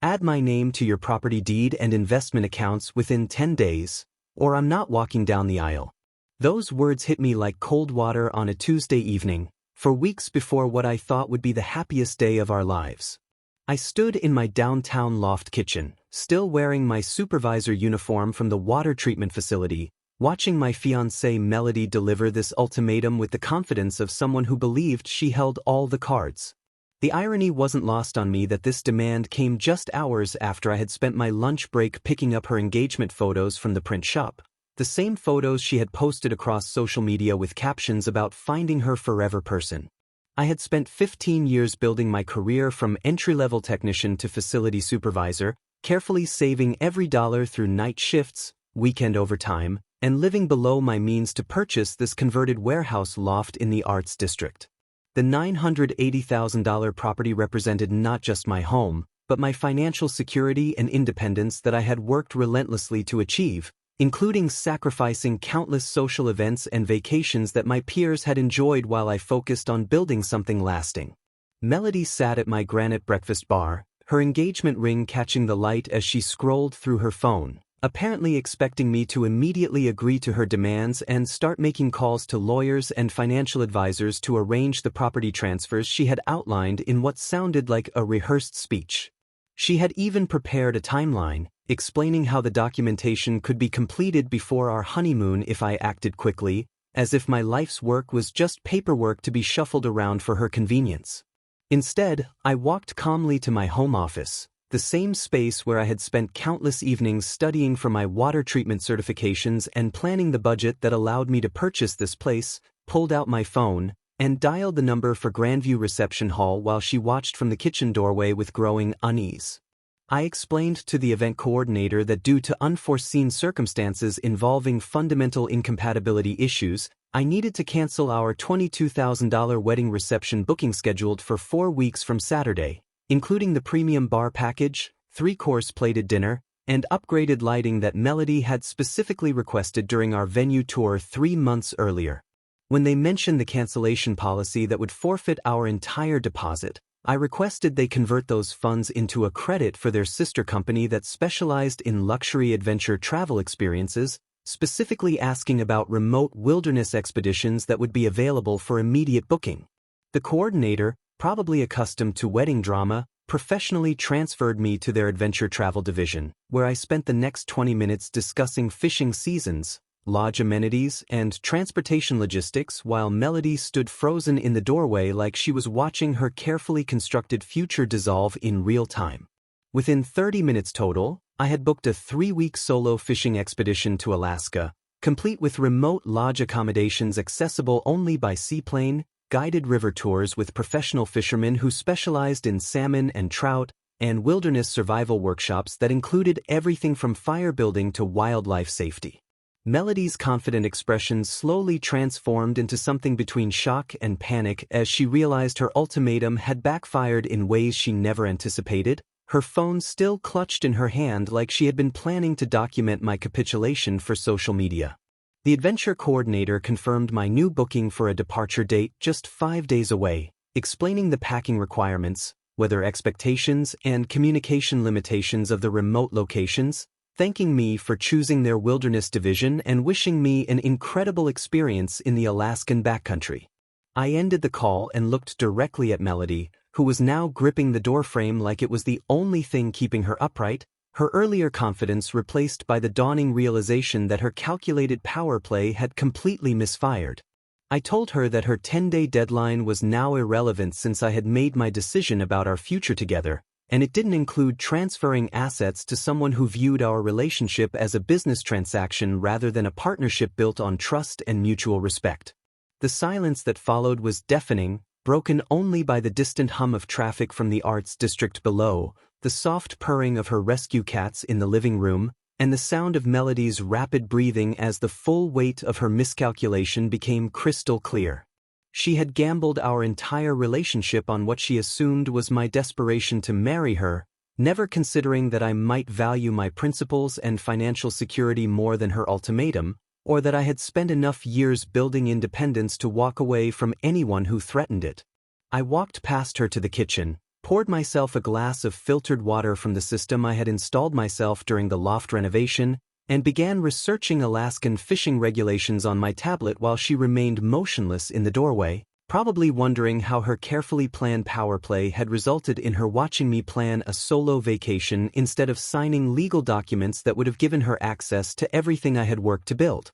Add my name to your property deed and investment accounts within 10 days, or I'm not walking down the aisle. Those words hit me like cold water on a Tuesday evening, for weeks before what I thought would be the happiest day of our lives. I stood in my downtown loft kitchen, still wearing my supervisor uniform from the water treatment facility, watching my fiancée Melody deliver this ultimatum with the confidence of someone who believed she held all the cards. The irony wasn't lost on me that this demand came just hours after I had spent my lunch break picking up her engagement photos from the print shop, the same photos she had posted across social media with captions about finding her forever person. I had spent 15 years building my career from entry-level technician to facility supervisor, carefully saving every dollar through night shifts, weekend overtime, and living below my means to purchase this converted warehouse loft in the Arts District. The $980,000 property represented not just my home, but my financial security and independence that I had worked relentlessly to achieve, including sacrificing countless social events and vacations that my peers had enjoyed while I focused on building something lasting. Melody sat at my granite breakfast bar, her engagement ring catching the light as she scrolled through her phone, apparently expecting me to immediately agree to her demands and start making calls to lawyers and financial advisors to arrange the property transfers she had outlined in what sounded like a rehearsed speech. She had even prepared a timeline, explaining how the documentation could be completed before our honeymoon if I acted quickly, as if my life's work was just paperwork to be shuffled around for her convenience. Instead, I walked calmly to my home office, the same space where I had spent countless evenings studying for my water treatment certifications and planning the budget that allowed me to purchase this place, pulled out my phone, and dialed the number for Grandview Reception Hall while she watched from the kitchen doorway with growing unease. I explained to the event coordinator that due to unforeseen circumstances involving fundamental incompatibility issues, I needed to cancel our $22,000 wedding reception booking scheduled for 4 weeks from Saturday, including the premium bar package, 3-course plated dinner, and upgraded lighting that Melody had specifically requested during our venue tour 3 months earlier. When they mentioned the cancellation policy that would forfeit our entire deposit, I requested they convert those funds into a credit for their sister company that specialized in luxury adventure travel experiences, specifically asking about remote wilderness expeditions that would be available for immediate booking. The coordinator, probably accustomed to wedding drama, professionally transferred me to their adventure travel division, where I spent the next 20 minutes discussing fishing seasons, lodge amenities, and transportation logistics while Melody stood frozen in the doorway like she was watching her carefully constructed future dissolve in real time. Within 30 minutes total, I had booked a 3-week solo fishing expedition to Alaska, complete with remote lodge accommodations accessible only by seaplane, guided river tours with professional fishermen who specialized in salmon and trout, and wilderness survival workshops that included everything from fire building to wildlife safety. Melody's confident expression slowly transformed into something between shock and panic as she realized her ultimatum had backfired in ways she never anticipated, her phone still clutched in her hand like she had been planning to document my capitulation for social media. The adventure coordinator confirmed my new booking for a departure date just 5 days away, explaining the packing requirements, weather expectations, and communication limitations of the remote locations, thanking me for choosing their wilderness division and wishing me an incredible experience in the Alaskan backcountry. I ended the call and looked directly at Melody, who was now gripping the doorframe like it was the only thing keeping her upright, her earlier confidence replaced by the dawning realization that her calculated power play had completely misfired. I told her that her 10-day deadline was now irrelevant since I had made my decision about our future together, and it didn't include transferring assets to someone who viewed our relationship as a business transaction rather than a partnership built on trust and mutual respect. The silence that followed was deafening, broken only by the distant hum of traffic from the Arts District below, the soft purring of her rescue cats in the living room, and the sound of Melody's rapid breathing as the full weight of her miscalculation became crystal clear. She had gambled our entire relationship on what she assumed was my desperation to marry her, never considering that I might value my principles and financial security more than her ultimatum, or that I had spent enough years building independence to walk away from anyone who threatened it. I walked past her to the kitchen, poured myself a glass of filtered water from the system I had installed myself during the loft renovation, and began researching Alaskan fishing regulations on my tablet while she remained motionless in the doorway, probably wondering how her carefully planned power play had resulted in her watching me plan a solo vacation instead of signing legal documents that would have given her access to everything I had worked to build.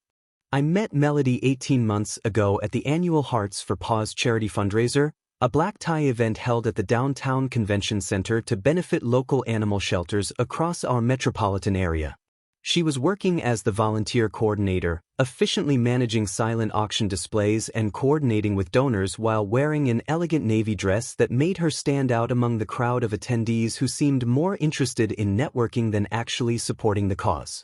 I met Melody 18 months ago at the annual Hearts for Paws charity fundraiser, a black tie event held at the downtown convention center to benefit local animal shelters across our metropolitan area. She was working as the volunteer coordinator, efficiently managing silent auction displays and coordinating with donors while wearing an elegant navy dress that made her stand out among the crowd of attendees who seemed more interested in networking than actually supporting the cause.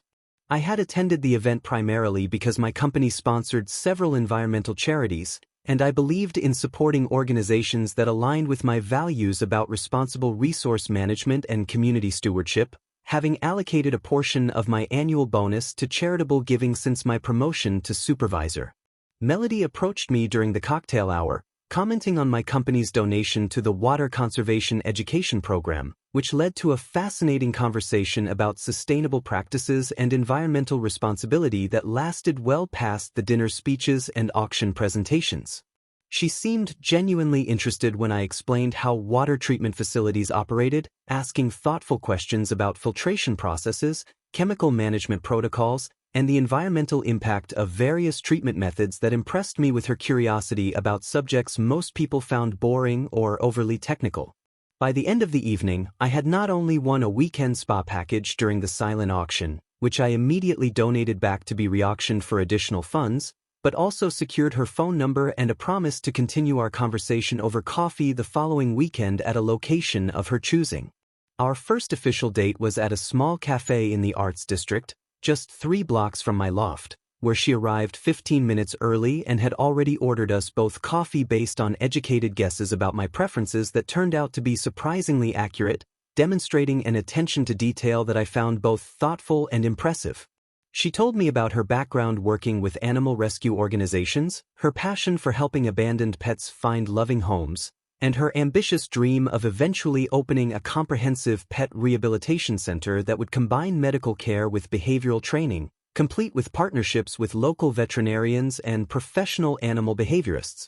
I had attended the event primarily because my company sponsored several environmental charities, and I believed in supporting organizations that aligned with my values about responsible resource management and community stewardship, having allocated a portion of my annual bonus to charitable giving since my promotion to supervisor. Melody approached me during the cocktail hour, commenting on my company's donation to the Water Conservation Education Program, which led to a fascinating conversation about sustainable practices and environmental responsibility that lasted well past the dinner speeches and auction presentations. She seemed genuinely interested when I explained how water treatment facilities operated, asking thoughtful questions about filtration processes, chemical management protocols, and the environmental impact of various treatment methods that impressed me with her curiosity about subjects most people found boring or overly technical. By the end of the evening, I had not only won a weekend spa package during the silent auction, which I immediately donated back to be reauctioned for additional funds, but also secured her phone number and a promise to continue our conversation over coffee the following weekend at a location of her choosing. Our first official date was at a small cafe in the Arts District, just 3 blocks from my loft, where she arrived 15 minutes early and had already ordered us both coffee based on educated guesses about my preferences that turned out to be surprisingly accurate, demonstrating an attention to detail that I found both thoughtful and impressive. She told me about her background working with animal rescue organizations, her passion for helping abandoned pets find loving homes, and her ambitious dream of eventually opening a comprehensive pet rehabilitation center that would combine medical care with behavioral training, complete with partnerships with local veterinarians and professional animal behaviorists.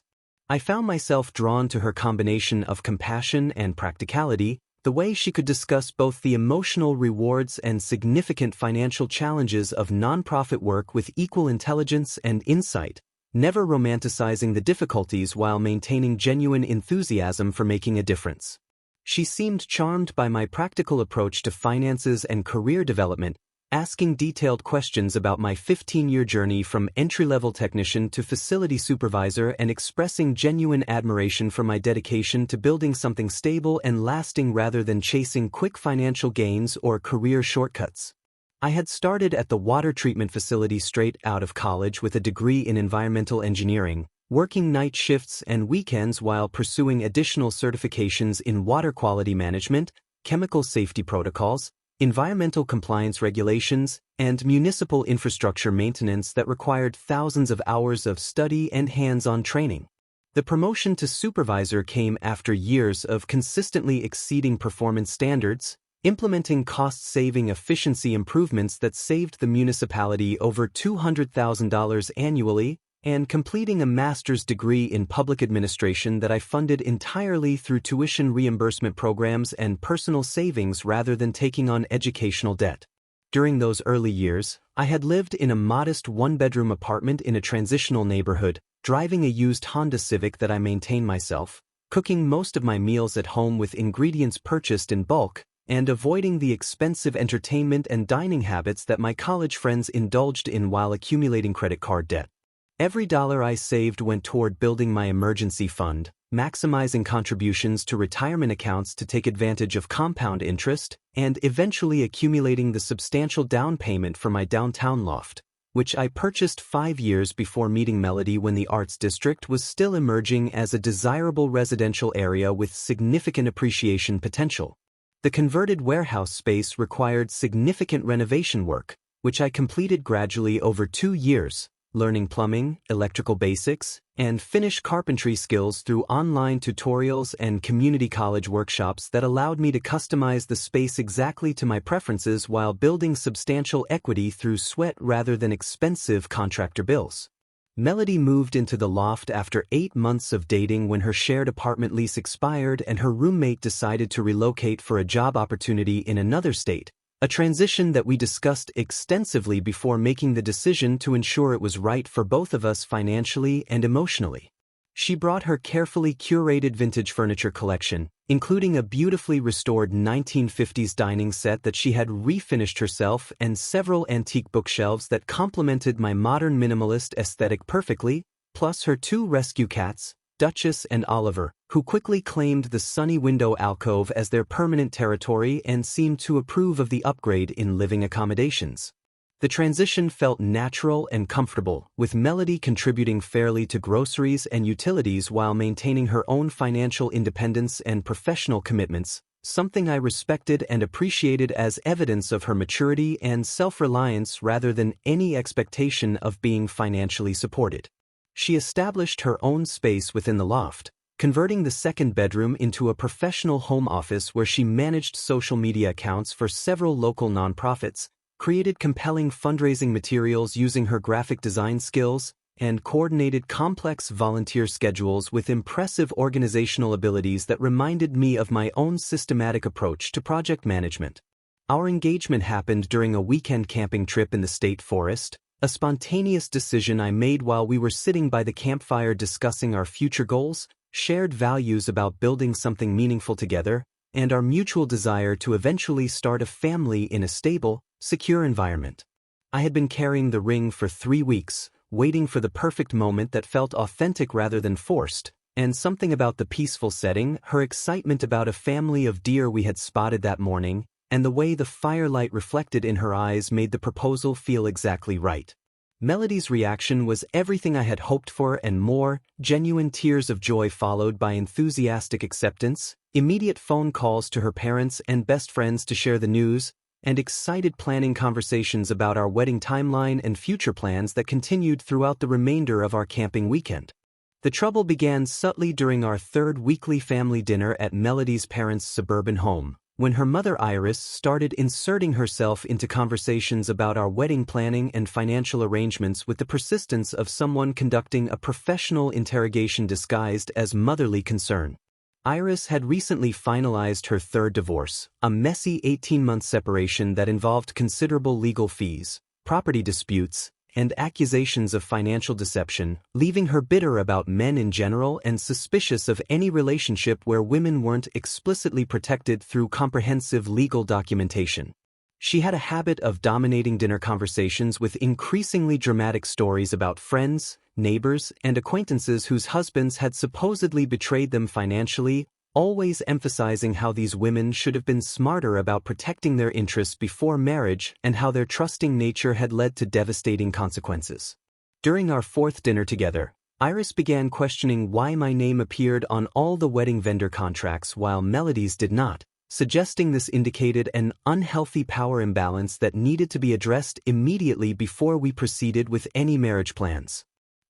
I found myself drawn to her combination of compassion and practicality, the way she could discuss both the emotional rewards and significant financial challenges of nonprofit work with equal intelligence and insight, never romanticizing the difficulties while maintaining genuine enthusiasm for making a difference. She seemed charmed by my practical approach to finances and career development, asking detailed questions about my 15-year journey from entry-level technician to facility supervisor and expressing genuine admiration for my dedication to building something stable and lasting rather than chasing quick financial gains or career shortcuts. I had started at the water treatment facility straight out of college with a degree in environmental engineering, working night shifts and weekends while pursuing additional certifications in water quality management, chemical safety protocols, environmental compliance regulations, and municipal infrastructure maintenance that required thousands of hours of study and hands-on training. The promotion to supervisor came after years of consistently exceeding performance standards, implementing cost-saving efficiency improvements that saved the municipality over $200,000 annually, and completing a master's degree in public administration that I funded entirely through tuition reimbursement programs and personal savings rather than taking on educational debt. During those early years, I had lived in a modest one-bedroom apartment in a transitional neighborhood, driving a used Honda Civic that I maintained myself, cooking most of my meals at home with ingredients purchased in bulk, and avoiding the expensive entertainment and dining habits that my college friends indulged in while accumulating credit card debt. Every dollar I saved went toward building my emergency fund, maximizing contributions to retirement accounts to take advantage of compound interest, and eventually accumulating the substantial down payment for my downtown loft, which I purchased 5 years before meeting Melody when the Arts District was still emerging as a desirable residential area with significant appreciation potential. The converted warehouse space required significant renovation work, which I completed gradually over 2 years, learning plumbing, electrical basics, and finish carpentry skills through online tutorials and community college workshops that allowed me to customize the space exactly to my preferences while building substantial equity through sweat rather than expensive contractor bills. Melody moved into the loft after 8 months of dating when her shared apartment lease expired and her roommate decided to relocate for a job opportunity in another state, a transition that we discussed extensively before making the decision to ensure it was right for both of us financially and emotionally. She brought her carefully curated vintage furniture collection, including a beautifully restored 1950s dining set that she had refinished herself and several antique bookshelves that complemented my modern minimalist aesthetic perfectly, plus her 2 rescue cats, Duchess and Oliver, who quickly claimed the sunny window alcove as their permanent territory and seemed to approve of the upgrade in living accommodations. The transition felt natural and comfortable, with Melody contributing fairly to groceries and utilities while maintaining her own financial independence and professional commitments, something I respected and appreciated as evidence of her maturity and self-reliance rather than any expectation of being financially supported. She established her own space within the loft, converting the second bedroom into a professional home office where she managed social media accounts for several local nonprofits, created compelling fundraising materials using her graphic design skills, and coordinated complex volunteer schedules with impressive organizational abilities that reminded me of my own systematic approach to project management. Our engagement happened during a weekend camping trip in the state forest, a spontaneous decision I made while we were sitting by the campfire discussing our future goals, shared values about building something meaningful together, and our mutual desire to eventually start a family in a stable, secure environment. I had been carrying the ring for 3 weeks, waiting for the perfect moment that felt authentic rather than forced, and something about the peaceful setting, her excitement about a family of deer we had spotted that morning, and the way the firelight reflected in her eyes made the proposal feel exactly right. Melody's reaction was everything I had hoped for and more, genuine tears of joy followed by enthusiastic acceptance, immediate phone calls to her parents and best friends to share the news, and excited planning conversations about our wedding timeline and future plans that continued throughout the remainder of our camping weekend. The trouble began subtly during our 3rd weekly family dinner at Melody's parents' suburban home, when her mother Iris started inserting herself into conversations about our wedding planning and financial arrangements with the persistence of someone conducting a professional interrogation disguised as motherly concern. Iris had recently finalized her 3rd divorce, a messy 18-month separation that involved considerable legal fees, property disputes, and accusations of financial deception, leaving her bitter about men in general and suspicious of any relationship where women weren't explicitly protected through comprehensive legal documentation. She had a habit of dominating dinner conversations with increasingly dramatic stories about friends, neighbors, and acquaintances whose husbands had supposedly betrayed them financially, always emphasizing how these women should have been smarter about protecting their interests before marriage and how their trusting nature had led to devastating consequences. During our 4th dinner together, Iris began questioning why my name appeared on all the wedding vendor contracts while Melody's did not, suggesting this indicated an unhealthy power imbalance that needed to be addressed immediately before we proceeded with any marriage plans.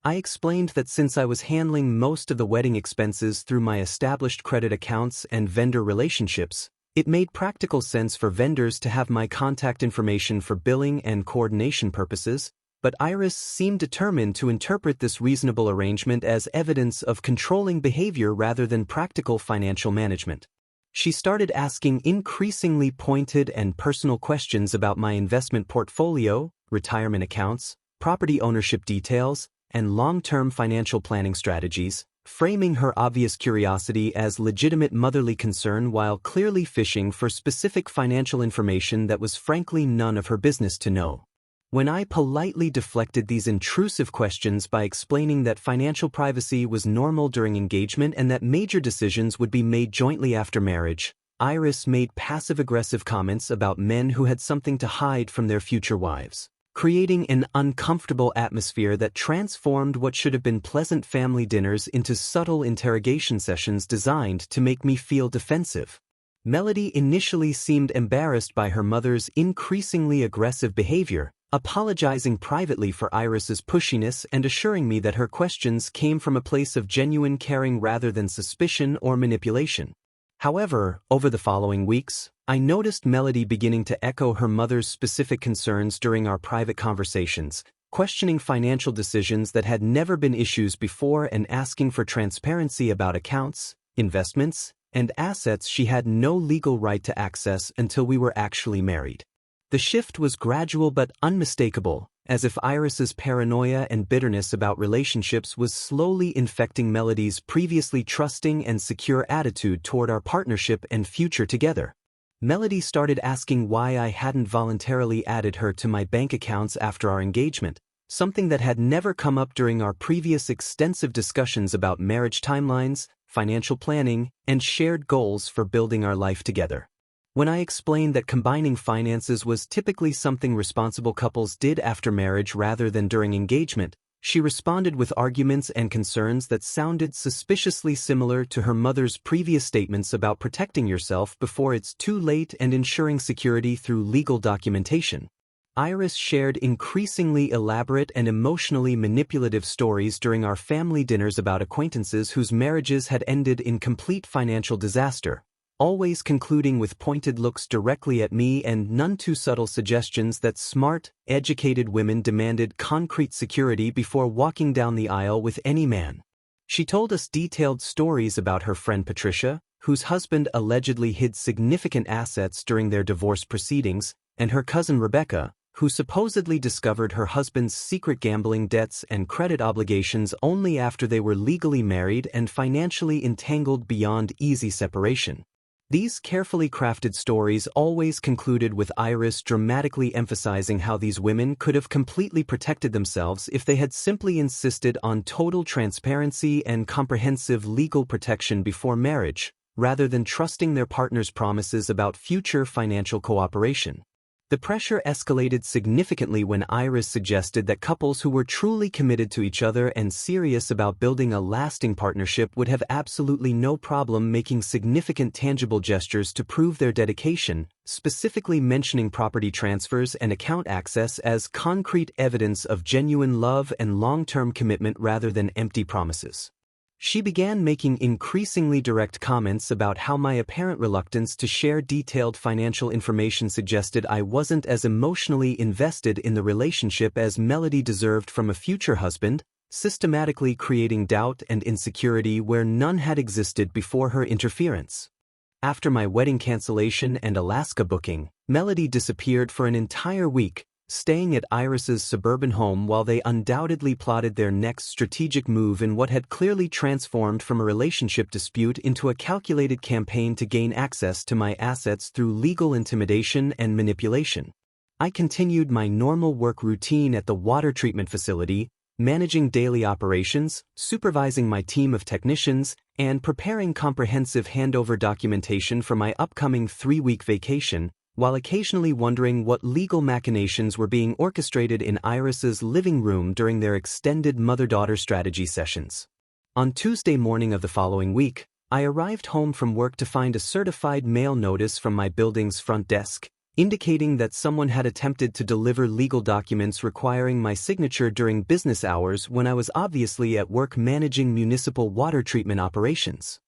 I explained that since I was handling most of the wedding expenses through my established credit accounts and vendor relationships, it made practical sense for vendors to have my contact information for billing and coordination purposes, but Iris seemed determined to interpret this reasonable arrangement as evidence of controlling behavior rather than practical financial management. She started asking increasingly pointed and personal questions about my investment portfolio, retirement accounts, property ownership details, and long-term financial planning strategies, framing her obvious curiosity as legitimate motherly concern while clearly fishing for specific financial information that was frankly none of her business to know. When I politely deflected these intrusive questions by explaining that financial privacy was normal during engagement and that major decisions would be made jointly after marriage, Iris made passive-aggressive comments about men who had something to hide from their future wives, creating an uncomfortable atmosphere that transformed what should have been pleasant family dinners into subtle interrogation sessions designed to make me feel defensive. Melody initially seemed embarrassed by her mother's increasingly aggressive behavior, apologizing privately for Iris's pushiness and assuring me that her questions came from a place of genuine caring rather than suspicion or manipulation. However, over the following weeks, I noticed Melody beginning to echo her mother's specific concerns during our private conversations, questioning financial decisions that had never been issues before and asking for transparency about accounts, investments, and assets she had no legal right to access until we were actually married. The shift was gradual but unmistakable, as if Iris's paranoia and bitterness about relationships was slowly infecting Melody's previously trusting and secure attitude toward our partnership and future together. Melody started asking why I hadn't voluntarily added her to my bank accounts after our engagement, something that had never come up during our previous extensive discussions about marriage timelines, financial planning, and shared goals for building our life together. When I explained that combining finances was typically something responsible couples did after marriage rather than during engagement, she responded with arguments and concerns that sounded suspiciously similar to her mother's previous statements about protecting yourself before it's too late and ensuring security through legal documentation. Iris shared increasingly elaborate and emotionally manipulative stories during our family dinners about acquaintances whose marriages had ended in complete financial disaster, always concluding with pointed looks directly at me and none too subtle suggestions that smart, educated women demanded concrete security before walking down the aisle with any man. She told us detailed stories about her friend Patricia, whose husband allegedly hid significant assets during their divorce proceedings, and her cousin Rebecca, who supposedly discovered her husband's secret gambling debts and credit obligations only after they were legally married and financially entangled beyond easy separation. These carefully crafted stories always concluded with Iris dramatically emphasizing how these women could have completely protected themselves if they had simply insisted on total transparency and comprehensive legal protection before marriage, rather than trusting their partner's promises about future financial cooperation. The pressure escalated significantly when Iris suggested that couples who were truly committed to each other and serious about building a lasting partnership would have absolutely no problem making significant tangible gestures to prove their dedication, specifically mentioning property transfers and account access as concrete evidence of genuine love and long-term commitment rather than empty promises. She began making increasingly direct comments about how my apparent reluctance to share detailed financial information suggested I wasn't as emotionally invested in the relationship as Melody deserved from a future husband, systematically creating doubt and insecurity where none had existed before her interference. After my wedding cancellation and Alaska booking, Melody disappeared for an entire week, staying at Iris's suburban home while they undoubtedly plotted their next strategic move in what had clearly transformed from a relationship dispute into a calculated campaign to gain access to my assets through legal intimidation and manipulation. I continued my normal work routine at the water treatment facility, managing daily operations, supervising my team of technicians, and preparing comprehensive handover documentation for my upcoming 3-week vacation, while occasionally wondering what legal machinations were being orchestrated in Iris's living room during their extended mother-daughter strategy sessions. On Tuesday morning of the following week, I arrived home from work to find a certified mail notice from my building's front desk, indicating that someone had attempted to deliver legal documents requiring my signature during business hours when I was obviously at work managing municipal water treatment operations.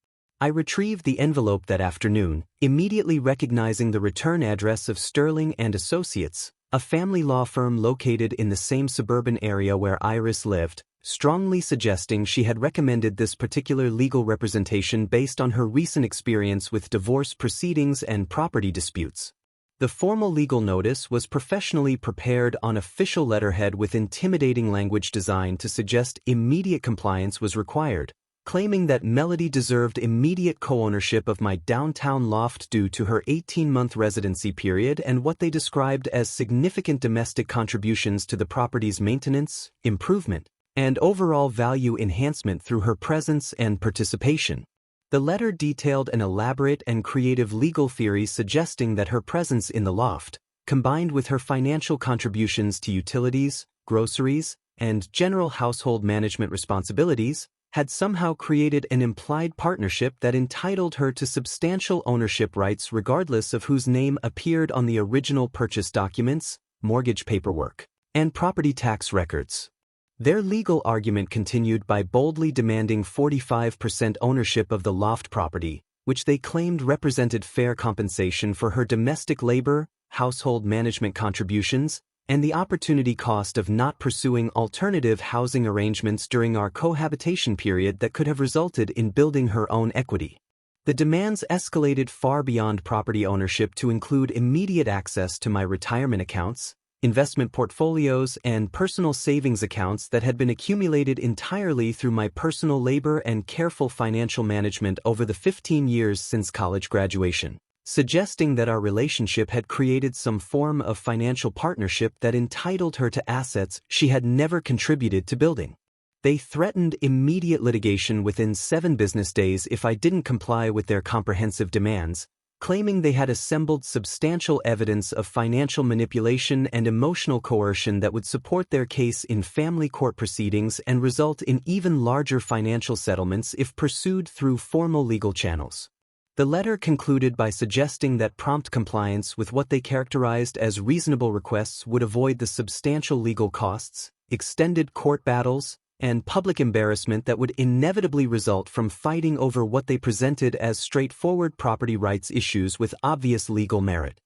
I retrieved the envelope that afternoon, immediately recognizing the return address of Sterling and Associates, a family law firm located in the same suburban area where Iris lived, strongly suggesting she had recommended this particular legal representation based on her recent experience with divorce proceedings and property disputes. The formal legal notice was professionally prepared on official letterhead with intimidating language designed to suggest immediate compliance was required, claiming that Melody deserved immediate co-ownership of my downtown loft due to her 18-month residency period and what they described as significant domestic contributions to the property's maintenance, improvement, and overall value enhancement through her presence and participation. The letter detailed an elaborate and creative legal theory suggesting that her presence in the loft, combined with her financial contributions to utilities, groceries, and general household management responsibilities, had somehow created an implied partnership that entitled her to substantial ownership rights regardless of whose name appeared on the original purchase documents, mortgage paperwork, and property tax records. Their legal argument continued by boldly demanding 45% ownership of the loft property, which they claimed represented fair compensation for her domestic labor, household management contributions, and the opportunity cost of not pursuing alternative housing arrangements during our cohabitation period that could have resulted in building her own equity. The demands escalated far beyond property ownership to include immediate access to my retirement accounts, investment portfolios, and personal savings accounts that had been accumulated entirely through my personal labor and careful financial management over the 15 years since college graduation, suggesting that our relationship had created some form of financial partnership that entitled her to assets she had never contributed to building. They threatened immediate litigation within 7 business days if I didn't comply with their comprehensive demands, claiming they had assembled substantial evidence of financial manipulation and emotional coercion that would support their case in family court proceedings and result in even larger financial settlements if pursued through formal legal channels. The letter concluded by suggesting that prompt compliance with what they characterized as reasonable requests would avoid the substantial legal costs, extended court battles, and public embarrassment that would inevitably result from fighting over what they presented as straightforward property rights issues with obvious legal merit.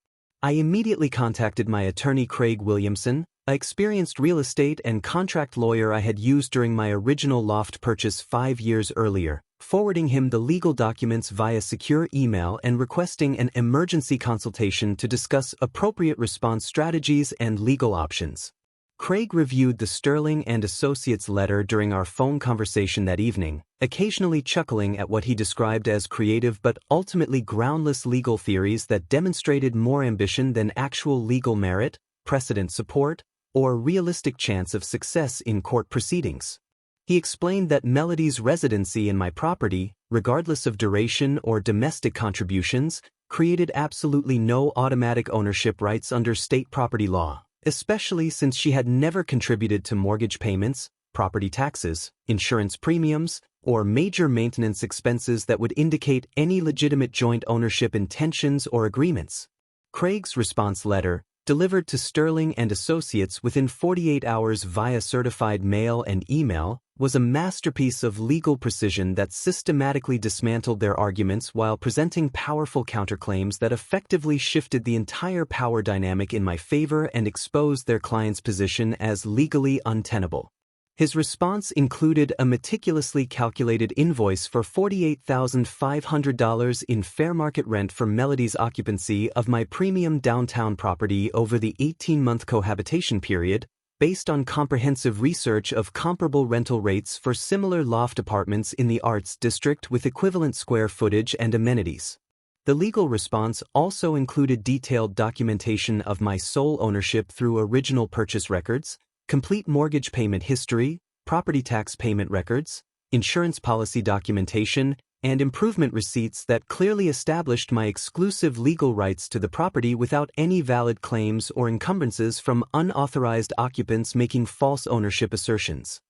I immediately contacted my attorney Craig Williamson, an experienced real estate and contract lawyer I had used during my original loft purchase 5 years earlier, forwarding him the legal documents via secure email and requesting an emergency consultation to discuss appropriate response strategies and legal options. Craig reviewed the Sterling and Associates letter during our phone conversation that evening, occasionally chuckling at what he described as creative but ultimately groundless legal theories that demonstrated more ambition than actual legal merit, precedent support, or realistic chance of success in court proceedings. He explained that Melody's residency in my property, regardless of duration or domestic contributions, created absolutely no automatic ownership rights under state property law, especially since she had never contributed to mortgage payments, property taxes, insurance premiums, or major maintenance expenses that would indicate any legitimate joint ownership intentions or agreements. Craig's response letter, delivered to Sterling and Associates within 48 hours via certified mail and email, was a masterpiece of legal precision that systematically dismantled their arguments while presenting powerful counterclaims that effectively shifted the entire power dynamic in my favor and exposed their client's position as legally untenable. His response included a meticulously calculated invoice for $48,500 in fair market rent for Melody's occupancy of my premium downtown property over the 18-month cohabitation period, based on comprehensive research of comparable rental rates for similar loft apartments in the Arts District with equivalent square footage and amenities. The legal response also included detailed documentation of my sole ownership through original purchase records, complete mortgage payment history, property tax payment records, insurance policy documentation, and improvement receipts that clearly established my exclusive legal rights to the property without any valid claims or encumbrances from unauthorized occupants making false ownership assertions.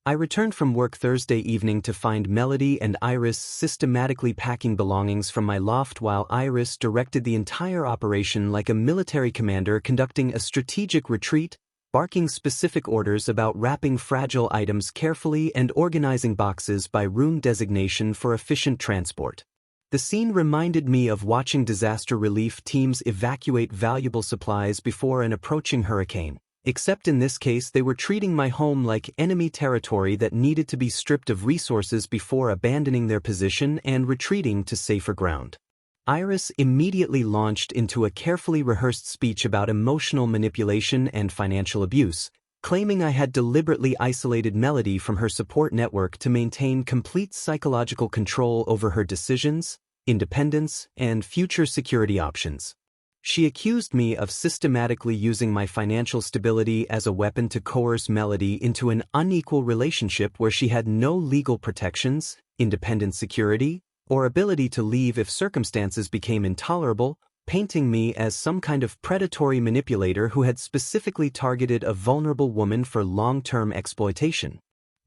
I returned from work Thursday evening to find Melody and Iris systematically packing belongings from my loft while Iris directed the entire operation like a military commander conducting a strategic retreat, barking specific orders about wrapping fragile items carefully and organizing boxes by room designation for efficient transport. The scene reminded me of watching disaster relief teams evacuate valuable supplies before an approaching hurricane, except in this case they were treating my home like enemy territory that needed to be stripped of resources before abandoning their position and retreating to safer ground. Iris immediately launched into a carefully rehearsed speech about emotional manipulation and financial abuse, claiming I had deliberately isolated Melody from her support network to maintain complete psychological control over her decisions, independence, and future security options. She accused me of systematically using my financial stability as a weapon to coerce Melody into an unequal relationship where she had no legal protections, independent security, or ability to leave if circumstances became intolerable, painting me as some kind of predatory manipulator who had specifically targeted a vulnerable woman for long-term exploitation.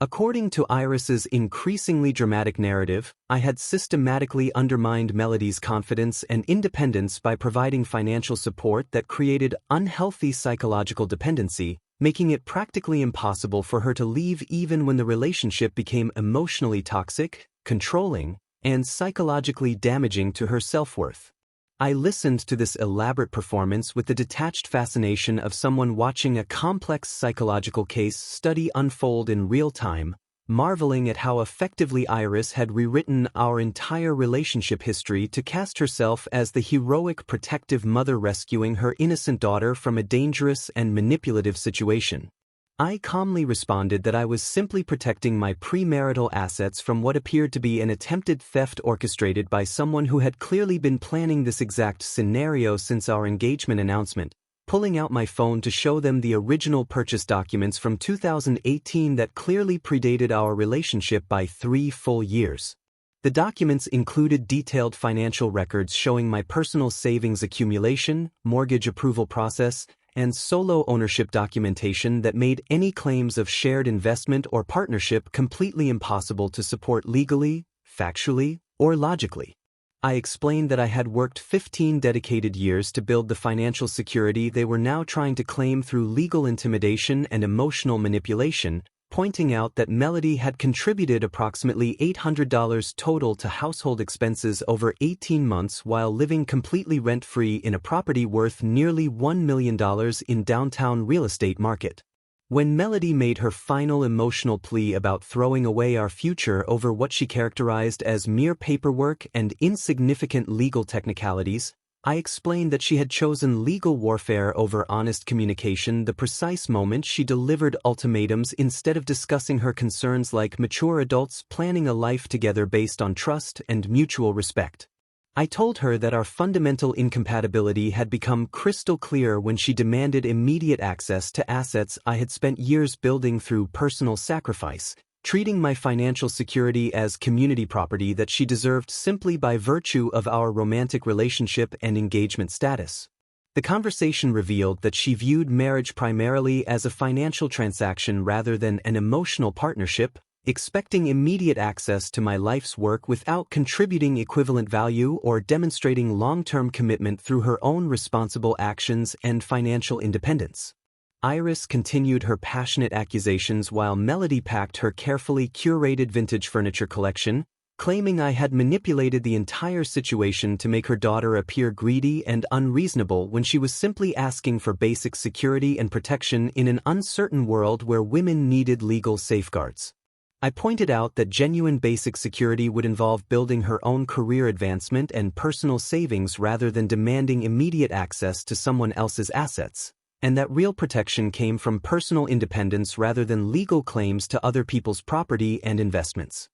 According to Iris's increasingly dramatic narrative, I had systematically undermined Melody's confidence and independence by providing financial support that created unhealthy psychological dependency, making it practically impossible for her to leave even when the relationship became emotionally toxic, controlling, and psychologically damaging to her self-worth. I listened to this elaborate performance with the detached fascination of someone watching a complex psychological case study unfold in real time, marveling at how effectively Iris had rewritten our entire relationship history to cast herself as the heroic protective mother rescuing her innocent daughter from a dangerous and manipulative situation. I calmly responded that I was simply protecting my premarital assets from what appeared to be an attempted theft orchestrated by someone who had clearly been planning this exact scenario since our engagement announcement, pulling out my phone to show them the original purchase documents from 2018 that clearly predated our relationship by 3 full years. The documents included detailed financial records showing my personal savings accumulation, mortgage approval process, and solo ownership documentation that made any claims of shared investment or partnership completely impossible to support legally, factually, or logically. I explained that I had worked 15 dedicated years to build the financial security they were now trying to claim through legal intimidation and emotional manipulation, pointing out that Melody had contributed approximately $800 total to household expenses over 18 months while living completely rent-free in a property worth nearly $1 million in downtown real estate market. When Melody made her final emotional plea about throwing away our future over what she characterized as mere paperwork and insignificant legal technicalities, I explained that she had chosen legal warfare over honest communication the precise moment she delivered ultimatums instead of discussing her concerns like mature adults planning a life together based on trust and mutual respect. I told her that our fundamental incompatibility had become crystal clear when she demanded immediate access to assets I had spent years building through personal sacrifice, treating my financial security as community property that she deserved simply by virtue of our romantic relationship and engagement status. The conversation revealed that she viewed marriage primarily as a financial transaction rather than an emotional partnership, expecting immediate access to my life's work without contributing equivalent value or demonstrating long-term commitment through her own responsible actions and financial independence. Iris continued her passionate accusations while Melody packed her carefully curated vintage furniture collection, claiming I had manipulated the entire situation to make her daughter appear greedy and unreasonable when she was simply asking for basic security and protection in an uncertain world where women needed legal safeguards. I pointed out that genuine basic security would involve building her own career advancement and personal savings rather than demanding immediate access to someone else's assets, and that real protection came from personal independence rather than legal claims to other people's property and investments.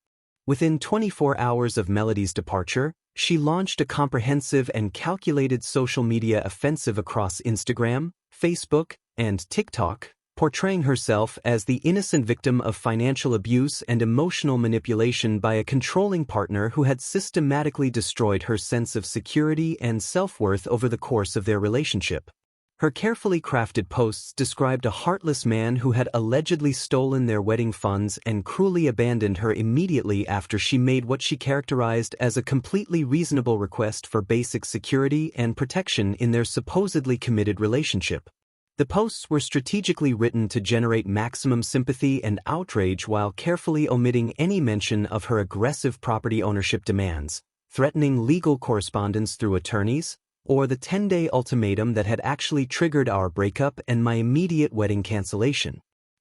Within 24 hours of Melody's departure, she launched a comprehensive and calculated social media offensive across Instagram, Facebook, and TikTok, portraying herself as the innocent victim of financial abuse and emotional manipulation by a controlling partner who had systematically destroyed her sense of security and self-worth over the course of their relationship. Her carefully crafted posts described a heartless man who had allegedly stolen their wedding funds and cruelly abandoned her immediately after she made what she characterized as a completely reasonable request for basic security and protection in their supposedly committed relationship. The posts were strategically written to generate maximum sympathy and outrage while carefully omitting any mention of her aggressive property ownership demands, threatening legal correspondence through attorneys, or the 10-day ultimatum that had actually triggered our breakup and my immediate wedding cancellation.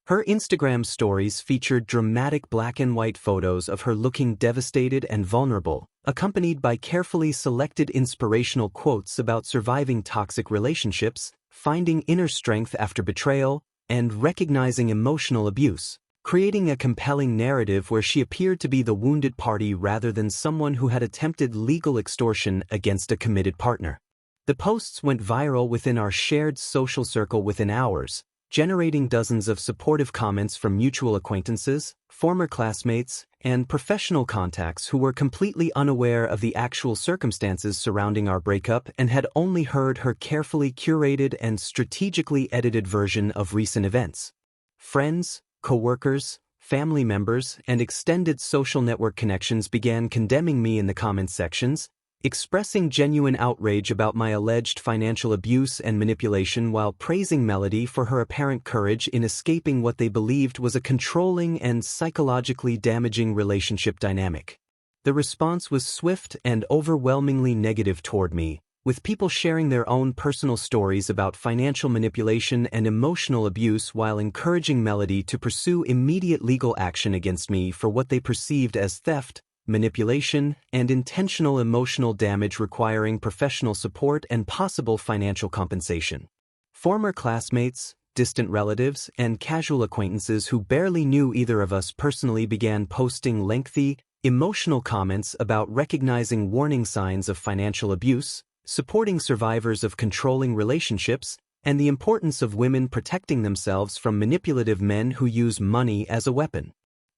Her Instagram stories featured dramatic black and white photos of her looking devastated and vulnerable, accompanied by carefully selected inspirational quotes about surviving toxic relationships, finding inner strength after betrayal, and recognizing emotional abuse, creating a compelling narrative where she appeared to be the wounded party rather than someone who had attempted legal extortion against a committed partner. The posts went viral within our shared social circle within hours, generating dozens of supportive comments from mutual acquaintances, former classmates, and professional contacts who were completely unaware of the actual circumstances surrounding our breakup and had only heard her carefully curated and strategically edited version of recent events. Friends, coworkers, family members, and extended social network connections began condemning me in the comments sections, expressing genuine outrage about my alleged financial abuse and manipulation while praising Melody for her apparent courage in escaping what they believed was a controlling and psychologically damaging relationship dynamic. The response was swift and overwhelmingly negative toward me, with people sharing their own personal stories about financial manipulation and emotional abuse while encouraging Melody to pursue immediate legal action against me for what they perceived as theft, manipulation, and intentional emotional damage requiring professional support and possible financial compensation. Former classmates, distant relatives, and casual acquaintances who barely knew either of us personally began posting lengthy, emotional comments about recognizing warning signs of financial abuse, supporting survivors of controlling relationships, and the importance of women protecting themselves from manipulative men who use money as a weapon.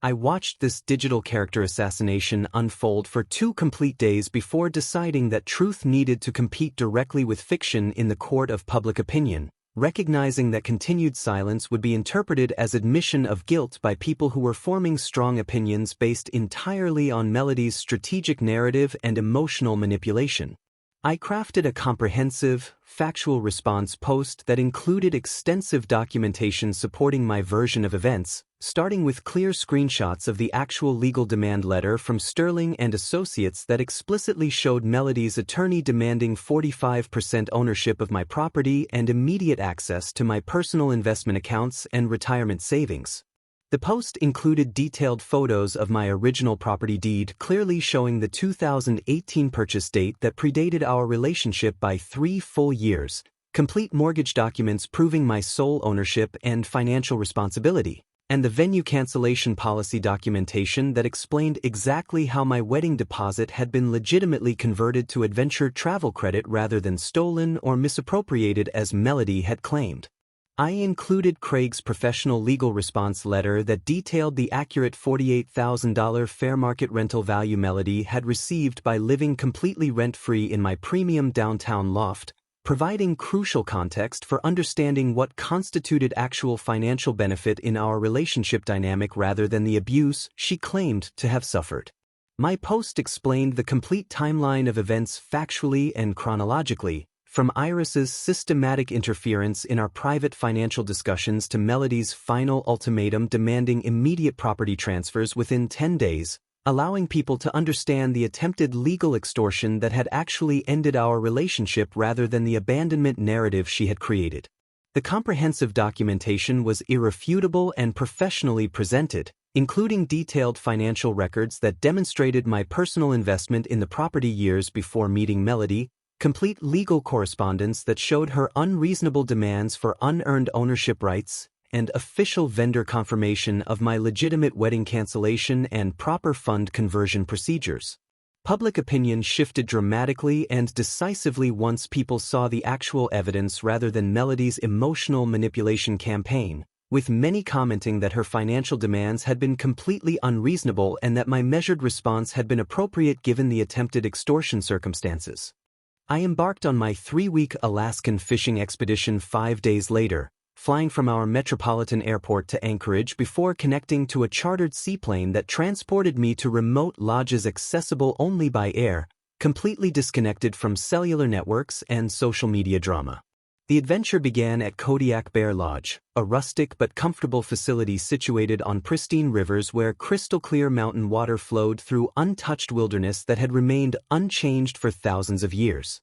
I watched this digital character assassination unfold for 2 complete days before deciding that truth needed to compete directly with fiction in the court of public opinion, recognizing that continued silence would be interpreted as admission of guilt by people who were forming strong opinions based entirely on Melody's strategic narrative and emotional manipulation. I crafted a comprehensive, factual response post that included extensive documentation supporting my version of events, starting with clear screenshots of the actual legal demand letter from Sterling and Associates that explicitly showed Melody's attorney demanding 45% ownership of my property and immediate access to my personal investment accounts and retirement savings. The post included detailed photos of my original property deed clearly showing the 2018 purchase date that predated our relationship by 3 full years, complete mortgage documents proving my sole ownership and financial responsibility, and the venue cancellation policy documentation that explained exactly how my wedding deposit had been legitimately converted to adventure travel credit rather than stolen or misappropriated as Melody had claimed. I included Craig's professional legal response letter that detailed the accurate $48,000 fair market rental value Melody had received by living completely rent-free in my premium downtown loft, providing crucial context for understanding what constituted actual financial benefit in our relationship dynamic rather than the abuse she claimed to have suffered. My post explained the complete timeline of events factually and chronologically, from Iris's systematic interference in our private financial discussions to Melody's final ultimatum demanding immediate property transfers within 10 days, allowing people to understand the attempted legal extortion that had actually ended our relationship rather than the abandonment narrative she had created. The comprehensive documentation was irrefutable and professionally presented, including detailed financial records that demonstrated my personal investment in the property years before meeting Melody, complete legal correspondence that showed her unreasonable demands for unearned ownership rights, and official vendor confirmation of my legitimate wedding cancellation and proper fund conversion procedures. Public opinion shifted dramatically and decisively once people saw the actual evidence rather than Melody's emotional manipulation campaign, with many commenting that her financial demands had been completely unreasonable and that my measured response had been appropriate given the attempted extortion circumstances. I embarked on my 3-week Alaskan fishing expedition 5 days later, flying from our metropolitan airport to Anchorage before connecting to a chartered seaplane that transported me to remote lodges accessible only by air, completely disconnected from cellular networks and social media drama. The adventure began at Kodiak Bear Lodge, a rustic but comfortable facility situated on pristine rivers where crystal-clear mountain water flowed through untouched wilderness that had remained unchanged for thousands of years.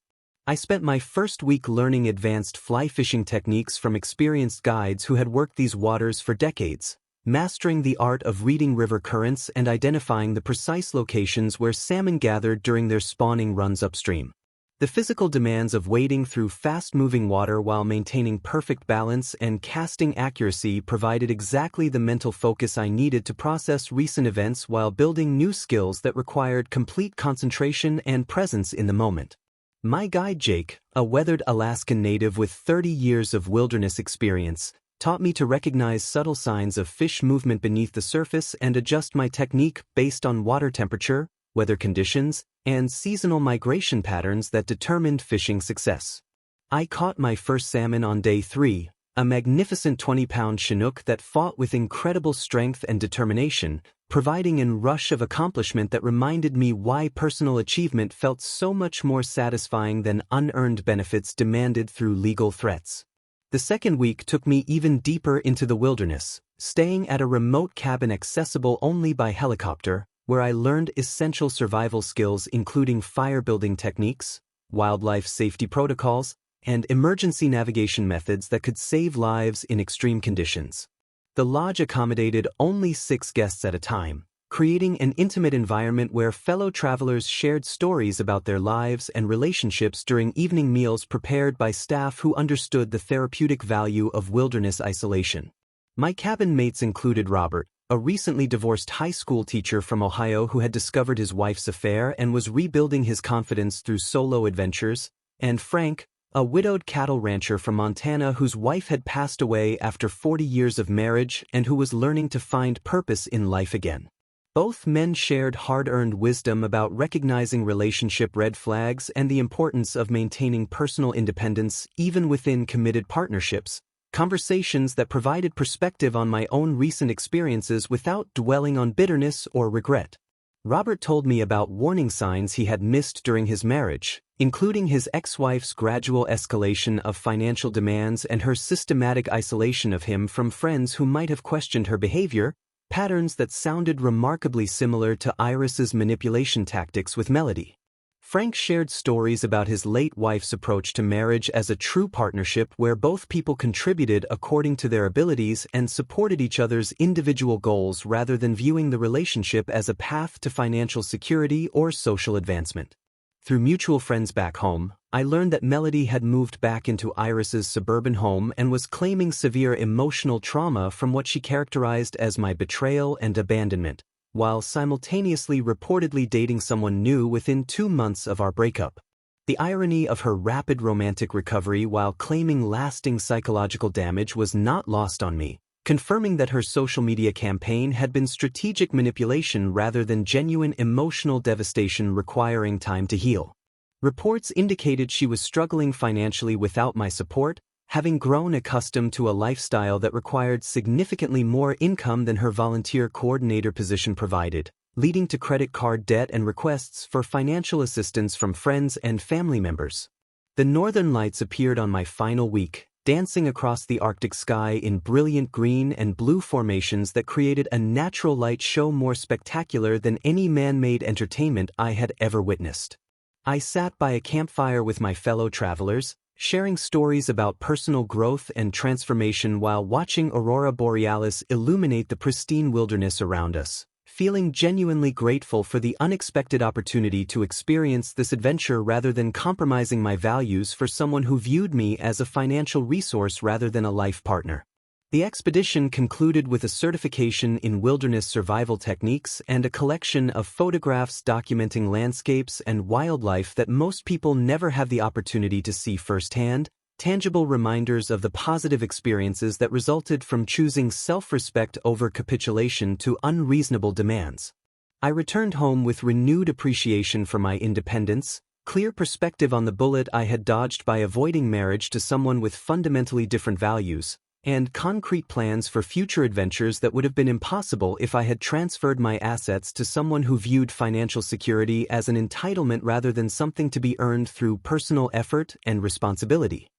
I spent my first week learning advanced fly fishing techniques from experienced guides who had worked these waters for decades, mastering the art of reading river currents and identifying the precise locations where salmon gathered during their spawning runs upstream. The physical demands of wading through fast-moving water while maintaining perfect balance and casting accuracy provided exactly the mental focus I needed to process recent events while building new skills that required complete concentration and presence in the moment. My guide Jake, a weathered Alaskan native with 30 years of wilderness experience, taught me to recognize subtle signs of fish movement beneath the surface and adjust my technique based on water temperature, weather conditions, and seasonal migration patterns that determined fishing success. I caught my first salmon on day 3, a magnificent 20-pound Chinook that fought with incredible strength and determination, providing a rush of accomplishment that reminded me why personal achievement felt so much more satisfying than unearned benefits demanded through legal threats. The second week took me even deeper into the wilderness, staying at a remote cabin accessible only by helicopter, where I learned essential survival skills including fire-building techniques, wildlife safety protocols, and emergency navigation methods that could save lives in extreme conditions. The lodge accommodated only 6 guests at a time, creating an intimate environment where fellow travelers shared stories about their lives and relationships during evening meals prepared by staff who understood the therapeutic value of wilderness isolation. My cabin mates included Robert, a recently divorced high school teacher from Ohio who had discovered his wife's affair and was rebuilding his confidence through solo adventures, and Frank, a widowed cattle rancher from Montana whose wife had passed away after 40 years of marriage and who was learning to find purpose in life again. Both men shared hard-earned wisdom about recognizing relationship red flags and the importance of maintaining personal independence even within committed partnerships, conversations that provided perspective on my own recent experiences without dwelling on bitterness or regret. Robert told me about warning signs he had missed during his marriage, including his ex-wife's gradual escalation of financial demands and her systematic isolation of him from friends who might have questioned her behavior, patterns that sounded remarkably similar to Iris's manipulation tactics with Melody. Frank shared stories about his late wife's approach to marriage as a true partnership where both people contributed according to their abilities and supported each other's individual goals rather than viewing the relationship as a path to financial security or social advancement. Through mutual friends back home, I learned that Melody had moved back into Iris's suburban home and was claiming severe emotional trauma from what she characterized as my betrayal and abandonment, while simultaneously reportedly dating someone new within 2 months of our breakup. The irony of her rapid romantic recovery while claiming lasting psychological damage was not lost on me, confirming that her social media campaign had been strategic manipulation rather than genuine emotional devastation requiring time to heal. Reports indicated she was struggling financially without my support, having grown accustomed to a lifestyle that required significantly more income than her volunteer coordinator position provided, leading to credit card debt and requests for financial assistance from friends and family members. The northern lights appeared on my final week, dancing across the Arctic sky in brilliant green and blue formations that created a natural light show more spectacular than any man-made entertainment I had ever witnessed. I sat by a campfire with my fellow travelers, sharing stories about personal growth and transformation while watching Aurora Borealis illuminate the pristine wilderness around us, feeling genuinely grateful for the unexpected opportunity to experience this adventure rather than compromising my values for someone who viewed me as a financial resource rather than a life partner. The expedition concluded with a certification in wilderness survival techniques and a collection of photographs documenting landscapes and wildlife that most people never have the opportunity to see firsthand, tangible reminders of the positive experiences that resulted from choosing self-respect over capitulation to unreasonable demands. I returned home with renewed appreciation for my independence, clear perspective on the bullet I had dodged by avoiding marriage to someone with fundamentally different values, and concrete plans for future adventures that would have been impossible if I had transferred my assets to someone who viewed financial security as an entitlement rather than something to be earned through personal effort and responsibility.